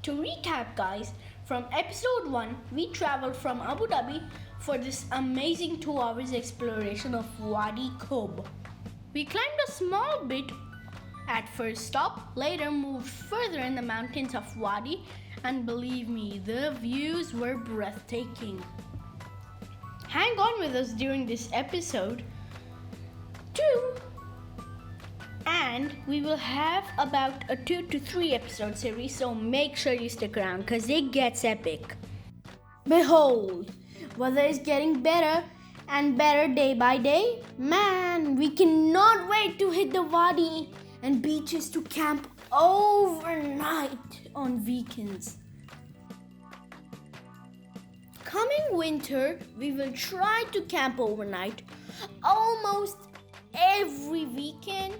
To recap, guys, from episode 1, we traveled from Abu Dhabi for this amazing 2 hours exploration of Wadi Kub. We climbed a small bit at first stop, later moved further in the mountains of Wadi, and believe me, the views were breathtaking. Hang on with us during this episode 2, and we will have about a 2 to 3 episode series, so make sure you stick around because it gets epic. Behold, weather is getting better and better day by day. Man, we cannot wait to hit the Wadi and beaches to camp overnight on weekends. Coming winter, we will try to camp overnight almost every weekend,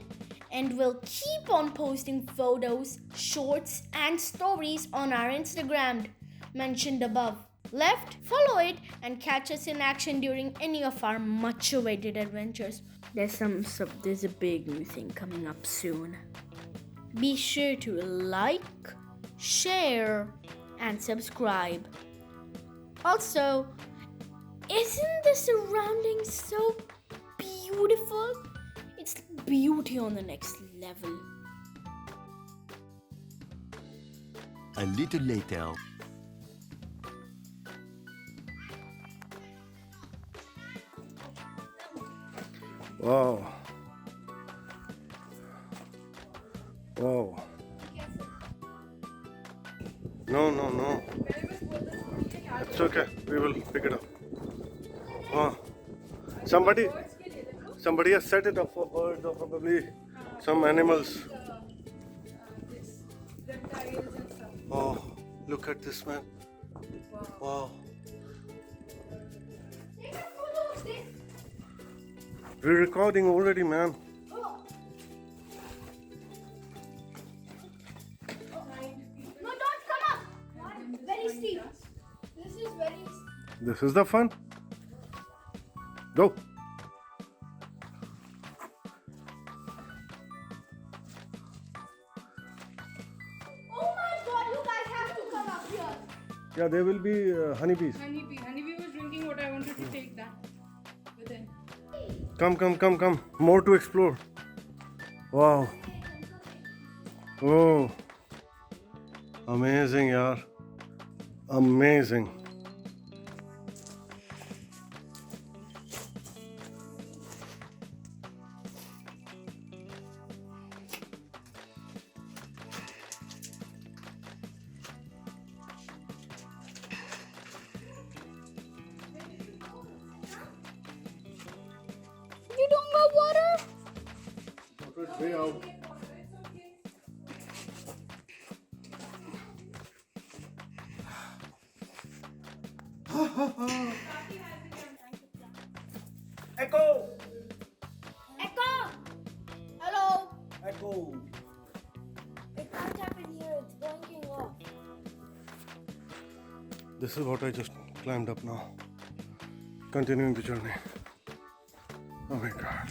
and we'll keep on posting photos, shorts, and stories on our Instagram mentioned above. Left, follow it and catch us in action during any of our much awaited adventures. There's a big new thing coming up soon. Be sure to like, share, and subscribe. Also, isn't the surrounding so beautiful? It's beauty on the next level. A little later. Wow. Wow. No. It's okay. We will pick it up. Oh. Somebody has set it up for birds or probably some animals. Oh, look at this, man. Wow. We're recording already, man. No, don't come up. Very steep. This is very steep. This is the fun. Go. Oh my god, you guys have to come up here. Yeah, there will be honeybees. Honeybee was drinking what I wanted to take that with him. Come. More to explore. Wow. Oh. Amazing, yaar. Amazing. You don't got water? Way out. Echo! Echo! Hello? Echo! It can't happen here. It's blinking off. This is what I just climbed up now. Continuing the journey. Oh my god.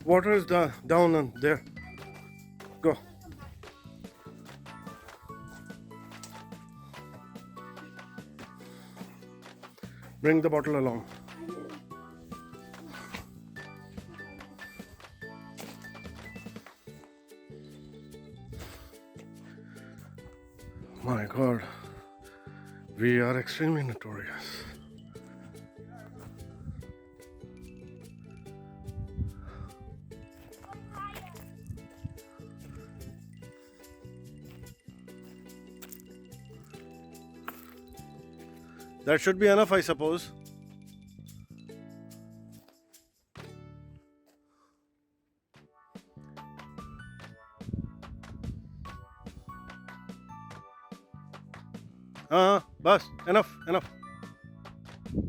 Water is down and there. Go. Bring the bottle along. My god, we are extremely notorious. That should be enough, I suppose. Bas, enough.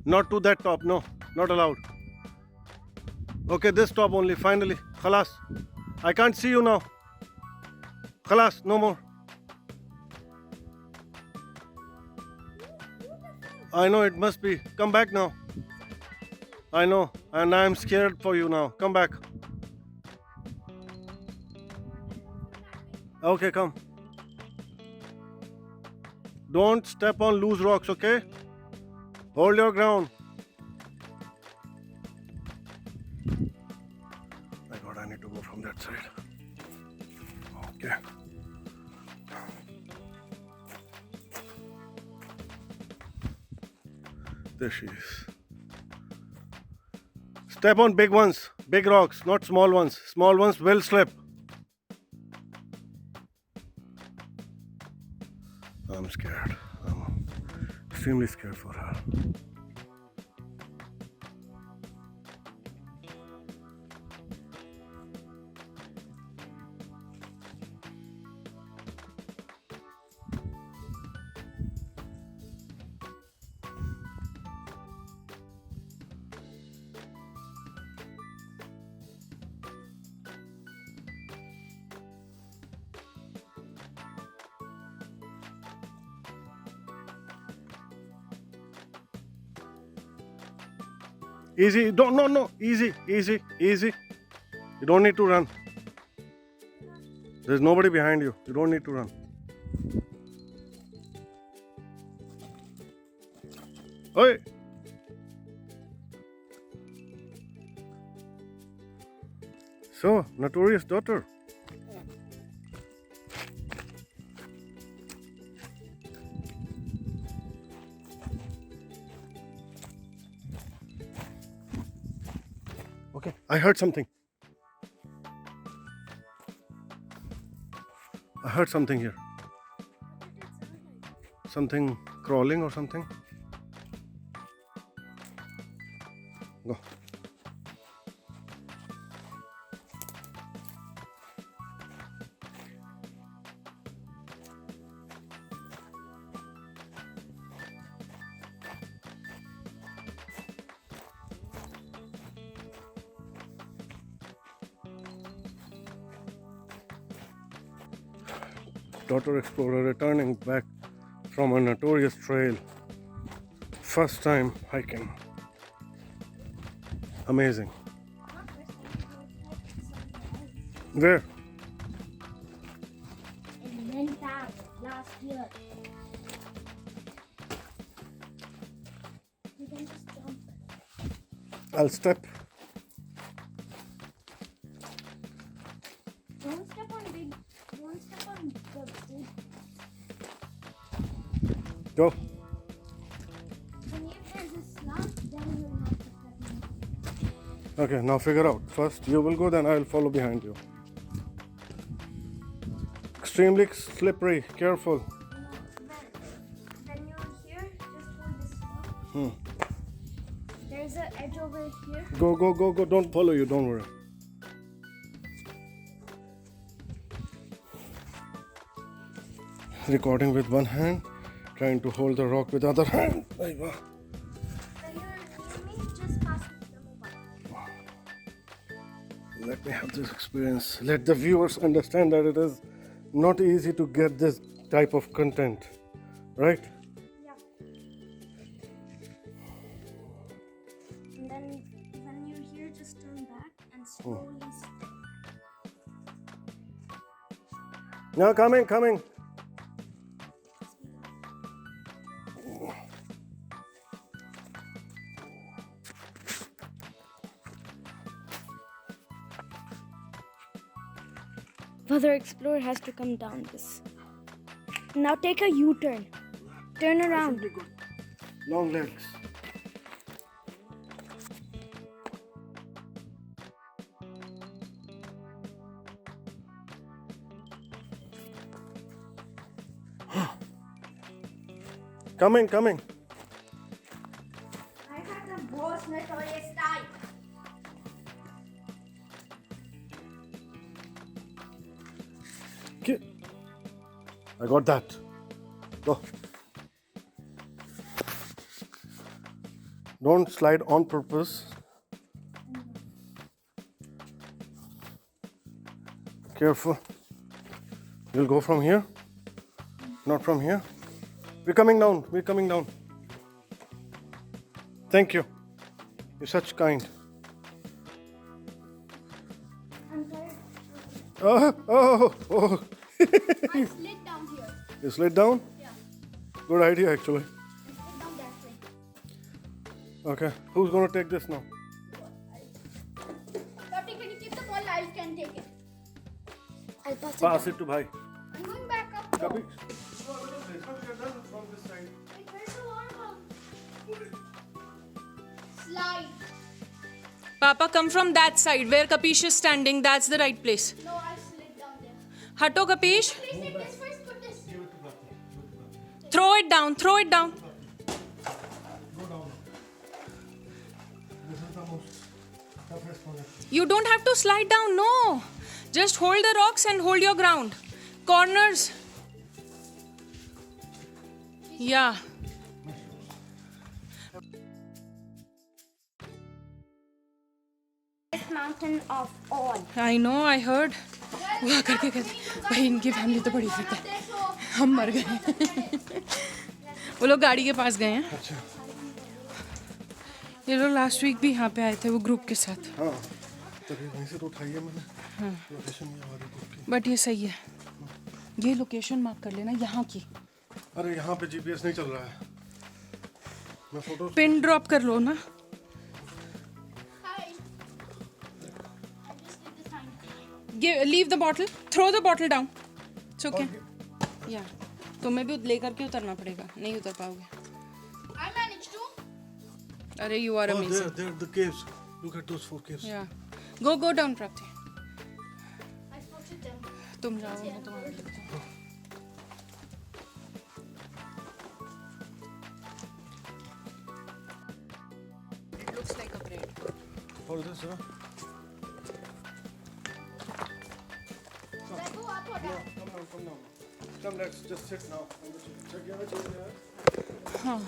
Not to that top, no, not allowed. Okay, this top only, finally. Khalas. I can't see you now. Khalas, no more. I know it must be. Come back now. I know, and I'm scared for you now. Come back. Okay, come. Don't step on loose rocks, okay? Hold your ground. My God, I need to go from that side. Okay. There she is. Step on big ones, big rocks, not small ones. Small ones will slip. I'm scared. I'm extremely scared for her. Easy, don't, no, easy. You don't need to run. There's nobody behind you. You don't need to run. Oi! So, Notorious daughter. Okay, I heard something. I heard something here. Something crawling or something. Go. Notorious Explorer returning back from a notorious trail. First time hiking. Amazing. Where? In Mental last year. You can just jump. I'll step. Don't step on big. Don't step on the big. Go. And if there's a slump, then you'll have to step on. Okay, now figure out. First you will go, then I will follow behind you. Extremely slippery. Careful. When you're here, just hold this one. There's an edge over here. Go. Don't follow you. Don't worry. Recording with one hand, trying to hold the rock with the other hand. When you're near me, just pass me the mobile. Let me have this experience. Let the viewers understand that it is not easy to get this type of content, right? Yeah. And then when you're here, just turn back and slowly step. No, coming. Other explorer has to come down this. Now take a U-turn. Turn around. Long legs. Coming. I have the most notorious type. Okay. I got that. Go. Don't slide on purpose. Careful. You'll go from here, not from here. We're coming down. Thank you. You're such kind. I'm tired. Oh. I slid down here. You slid down? Yeah. Good idea, actually. I slid down that way. Okay. Who's gonna take this now? Tati, can you keep the ball? I can take it. I'll pass it. Pass it to Bhai. I'm going back up. Kabir. Wait, where's the water? Slide. Papa, come from that side where Kapish is standing. That's the right place. No, I slid down there. Hato, Kapish. Please take this first. Put this. Throw it down. Throw it down. This is the most toughest one. You don't have to slide down. No. Just hold the rocks and hold your ground. Corners. Yeah. Mountain of all. I know, I heard. वो करके कहते भाई इनकी family तो बड़ी fit है हम मर गए वो लोग गाड़ी के पास गए हैं अच्छा ये लोग लास्ट वीक भी यहाँ पे आए थे वो ग्रुप के साथ हाँ तभी वहीं से तो उठाई है मैंने लोकेशन ये वाली बुक की बट ये सही है ये लोकेशन मार्क कर लेना यहाँ की अरे यहाँ पे जीपीएस नहीं चल रहा है मैं फोटो पिन ड्रॉप कर लो ना leave the bottle throw the bottle down it's okay या तुम्हें भी ले करके उतरना पड़ेगा नहीं उतर पाओगे I managed to. अरे you are Oh, amazing there the caves. Look at those 4 caves. या go down Prapti I spotted them. तुम जाओ मैं तुम्हारे लिए It looks like a bread. Hold this, huh? Should I go up or down? Come down. Come, let's just sit now. Check your chair there. हाँ